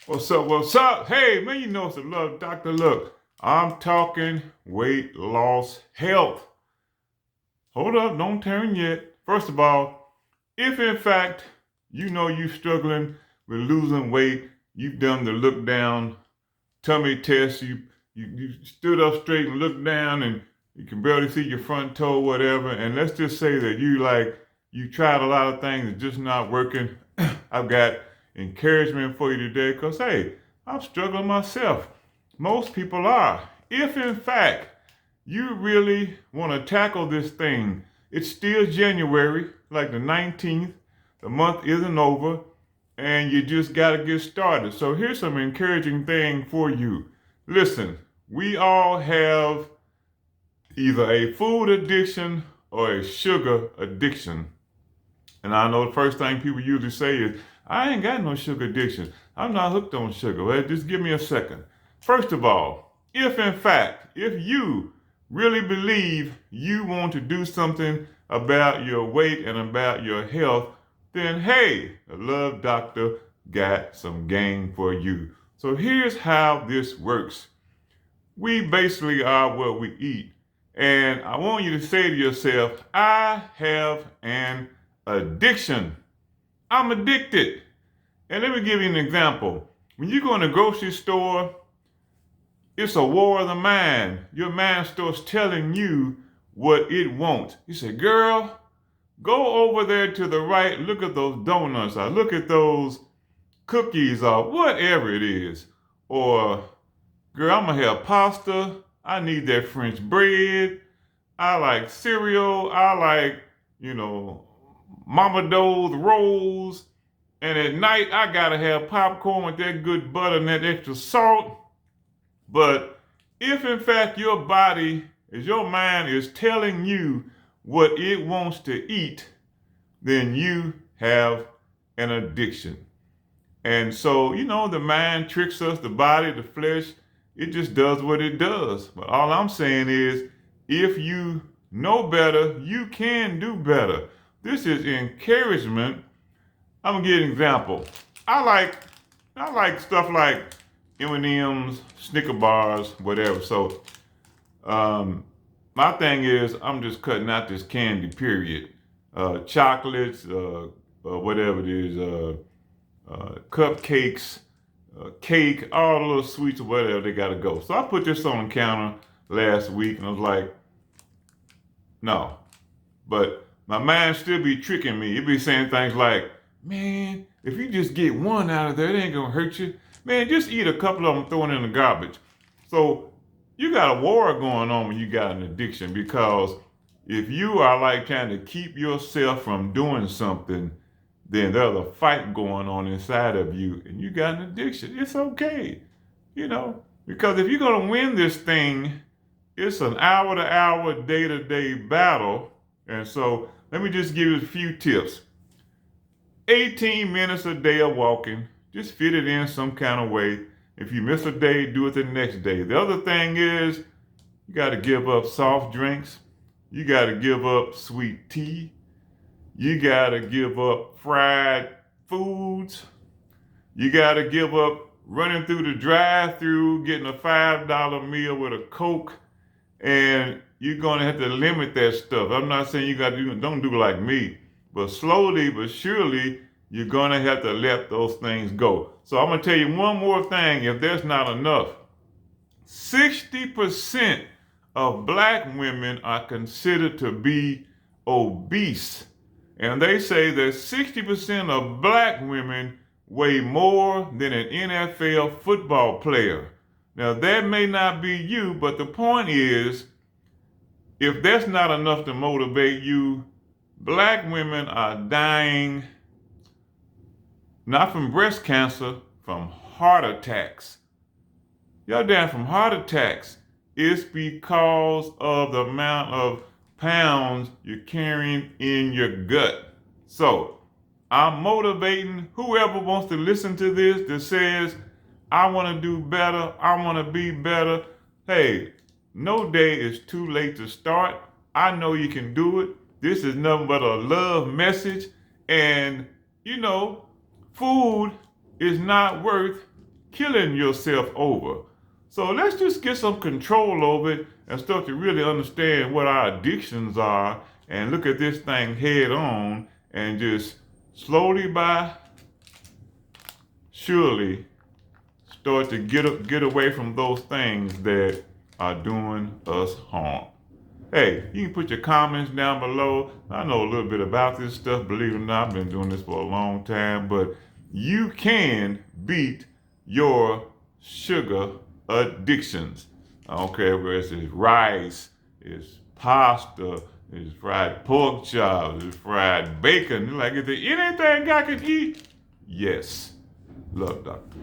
What's up? What's up? Hey, man, you know it's a love doctor. Look, I'm talking weight loss health. Hold up, don't turn yet. First of all, if in fact you know you're struggling with losing weight, you've done the look down tummy test, you stood up straight and looked down and you can barely see your front toe, whatever, and let's just say that you tried a lot of things, it's just not working. I've got encouragement for you today because, hey, I'm struggling myself. Most people are. If in fact you really want to tackle this thing, it's still January, like the 19th, the month isn't over, and you just got to get started. So here's some encouraging thing for you. Listen, we all have either a food addiction or a sugar addiction. And I know the first thing people usually say is, I ain't got no sugar addiction. I'm not hooked on sugar. Well, just give me a second. First of all, if in fact, if you really believe you want to do something about your weight and about your health, then hey, the Love Doctor got some game for you. So here's how this works. We basically are what we eat. And I want you to say to yourself, I have an addiction. I'm addicted. And let me give you an example. When you go in the grocery store, it's a war of the mind. Your mind starts telling you what it wants. You say, girl, go over there to the right, look at those donuts, or look at those cookies, or whatever it is. Or, girl, I'm gonna have pasta. I need that French bread. I like cereal. I like, Mama Do's rolls. And at night, I gotta have popcorn with that good butter and that extra salt. But if in fact your body, as your mind is telling you what it wants to eat, then you have an addiction. And so, the mind tricks us, the body, the flesh, it just does what it does. But all I'm saying is, if you know better, you can do better. This is encouragement. I'm gonna give an example. I like stuff like M&M's, Snicker bars, whatever. So my thing is, I'm just cutting out this candy. Period. Chocolates, whatever it is, cupcakes, cake, all the little sweets or whatever, they gotta go. So I put this on the counter last week, and I was like, no. But my mind still be tricking me. It be saying things like, man, if you just get one out of there, it ain't gonna hurt you. Man, just eat a couple of them, throw it in the garbage. So you got a war going on when you got an addiction, because if you are like trying to keep yourself from doing something, then there's a fight going on inside of you and you got an addiction. It's okay, because if you're gonna win this thing, it's an hour to hour, day to day battle. And so let me just give you a few tips. 18 minutes a day of walking. Just fit it in some kind of way. If you miss a day, do it the next day. The other thing is, you got to give up soft drinks. You got to give up sweet tea. You got to give up fried foods. You got to give up running through the drive-through, getting a $5 meal with a Coke, and you're going to have to limit that stuff. I'm not saying you got to don't do like me, but slowly but surely, you're going to have to let those things go. So I'm going to tell you one more thing, if there's not enough. 60% of black women are considered to be obese. And they say that 60% of black women weigh more than an NFL football player. Now, that may not be you, but the point is, if that's not enough to motivate you, black women are dying not from breast cancer, from heart attacks. Y'all dying from heart attacks. It's because of the amount of pounds you're carrying in your gut. So I'm motivating whoever wants to listen to this that says, I want to do better, I want to be better. Hey, no day is too late to start. I know you can do it. This is nothing but a love message. And, food is not worth killing yourself over. So let's just get some control over it and start to really understand what our addictions are and look at this thing head on and just slowly by surely start to get away from those things that are doing us harm. Hey, you can put your comments down below. I know a little bit about this stuff, believe it or not. I've been doing this for a long time, but you can beat your sugar addictions. I don't care whether it's rice, it's pasta, it's fried pork chops, it's fried bacon. Like, is there anything I can eat? Yes. Love Doctor.